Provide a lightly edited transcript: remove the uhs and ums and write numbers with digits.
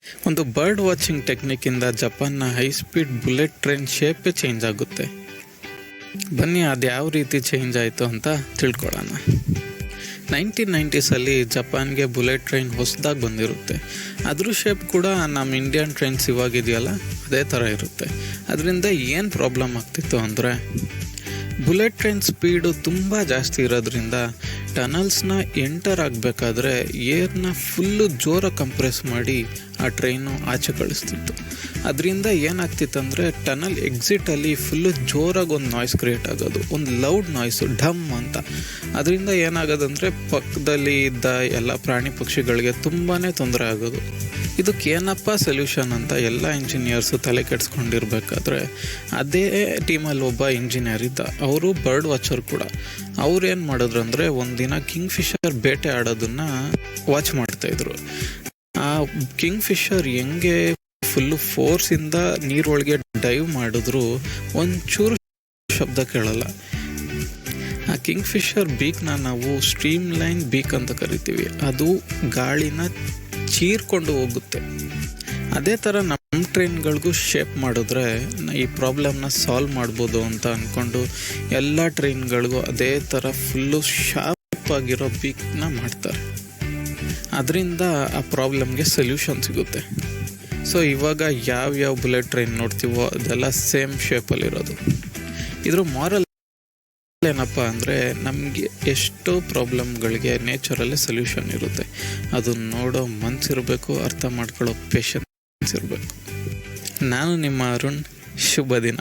ಒಂದು bird watching ಟೆಕ್ನಿಕ್ಕಿಂದ ಜಪಾನ್ನ ಹೈ ಸ್ಪೀಡ್ ಬುಲೆಟ್ ಟ್ರೈನ್ ಶೇಪೇ ಚೇಂಜ್ ಆಗುತ್ತೆ. ಬನ್ನಿ ಅದು ಯಾವ ರೀತಿ ಚೇಂಜ್ ಆಯಿತು ಅಂತ ತಿಳ್ಕೊಳ್ಳೋಣ. 1990s ಜಪಾನ್ಗೆ ಬುಲೆಟ್ ಟ್ರೈನ್ ಹೊಸದಾಗಿ ಬಂದಿರುತ್ತೆ. ಅದ್ರ ಶೇಪ್ ಕೂಡ ನಮ್ಮ ಇಂಡಿಯನ್ ಟ್ರೈನ್ಸ್ ಇವಾಗಿದೆಯಲ್ಲ ಅದೇ ಥರ ಇರುತ್ತೆ. ಅದರಿಂದ ಏನು ಪ್ರಾಬ್ಲಮ್ ಆಗ್ತಿತ್ತು ಅಂದರೆ, ಬುಲೆಟ್ ಟ್ರೈನ್ ಸ್ಪೀಡು ತುಂಬ ಜಾಸ್ತಿ ಇರೋದ್ರಿಂದ ಟನಲ್ಸ್ನ ಎಂಟರ್ ಆಗಬೇಕಾದ್ರೆ ಏರ್ನ ಫುಲ್ಲು ಜೋರಾಗಿ ಕಂಪ್ರೆಸ್ ಮಾಡಿ ಆ ಟ್ರೈನು ಆಚೆ ಕಳಿಸ್ತಿತ್ತು. ಅದರಿಂದ ಏನಾಗ್ತಿತ್ತಂದರೆ ಟನಲ್ ಎಕ್ಸಿಟಲ್ಲಿ ಫುಲ್ಲು ಜೋರಾಗಿ ಒಂದು ನಾಯ್ಸ್ ಕ್ರಿಯೇಟ್ ಆಗೋದು, ಒಂದು ಲೌಡ್ ನಾಯ್ಸು, ಢಮ್ ಅಂತ. ಅದರಿಂದ ಏನಾಗೋದಂದರೆ ಪಕ್ಕದಲ್ಲಿ ಇದ್ದ ಎಲ್ಲ ಪ್ರಾಣಿ ಪಕ್ಷಿಗಳಿಗೆ ತುಂಬಾ ತೊಂದರೆ ಆಗೋದು. ಇದಕ್ಕೆ ಏನಪ್ಪ ಸೊಲ್ಯೂಷನ್ ಅಂತ ಎಲ್ಲ ಇಂಜಿನಿಯರ್ಸು ತಲೆ ಕೆಡಿಸ್ಕೊಂಡಿರ್ಬೇಕಾದ್ರೆ, ಅದೇ ಟೀಮಲ್ಲಿ ಒಬ್ಬ ಇಂಜಿನಿಯರ್ ಇದ್ದ, ಅವರು ಬರ್ಡ್ ವಾಚರ್ ಕೂಡ. ಅವ್ರು ಏನು ಮಾಡಿದ್ರು ಅಂದರೆ, ಒಂದಿನ ಕಿಂಗ್ ಫಿಶರ್ ಬೇಟೆ ಆಡೋದನ್ನು ವಾಚ್ ಮಾಡ್ತಾಯಿದ್ರು. ಆ ಕಿಂಗ್ ಫಿಶರ್ ಹೆಂಗೆ ಫುಲ್ಲು ಫೋರ್ಸಿಂದ ನೀರೊಳಗೆ ಡೈವ್ ಮಾಡಿದ್ರು ಒಂಚೂರು ಶಬ್ದ ಕೇಳಲ್ಲ. ಆ ಕಿಂಗ್ ಫಿಶರ್ ಬೀಕ್ನ ನಾವು ಸ್ಟ್ರೀಮ್ ಲೈನ್ ಬೀಕ್ ಅಂತ ಕರಿತೀವಿ. ಅದು ಗಾಳಿನ ಚೀರ್ಕೊಂಡು ಹೋಗುತ್ತೆ. ಅದೇ ಥರ ನಮ್ಮ ಟ್ರೈನ್ಗಳಿಗೂ ಶೇಪ್ ಮಾಡಿದ್ರೆ ಈ ಪ್ರಾಬ್ಲಮ್ನ ಸಾಲ್ವ್ ಮಾಡ್ಬೋದು ಅಂತ ಅಂದ್ಕೊಂಡು ಎಲ್ಲ ಟ್ರೈನ್ಗಳಿಗೂ ಅದೇ ಥರ ಫುಲ್ಲು ಶಾರ್ಪ್ ಆಗಿರೋ ಬೀಕ್ನ ಮಾಡ್ತಾರೆ. ಅದರಿಂದ ಆ ಪ್ರಾಬ್ಲಮ್ಗೆ ಸೊಲ್ಯೂಷನ್ ಸಿಗುತ್ತೆ. ಸೊ ಇವಾಗ ಯಾವ್ಯಾವ ಬುಲೆಟ್ ಟ್ರೈನ್ ನೋಡ್ತೀವೋ ಅದೆಲ್ಲ ಸೇಮ್ ಶೇಪಲ್ಲಿರೋದು. ಇದ್ರ ಮಾರಲ್ ಏನಪ್ಪ ಅಂದರೆ, ನಮಗೆ ಎಷ್ಟೋ ಪ್ರಾಬ್ಲಮ್ಗಳಿಗೆ ನೇಚರಲ್ಲೇ ಸೊಲ್ಯೂಷನ್ ಇರುತ್ತೆ. ಅದನ್ನು ನೋಡೋ ಮನಸ್ಸಿರಬೇಕು, ಅರ್ಥ ಮಾಡ್ಕೊಳ್ಳೋ ಪೇಷನ್ಸ್ ಇರಬೇಕು. ನಾನು ನಿಮ್ಮ ಅರುಣ್. ಶುಭ ದಿನ.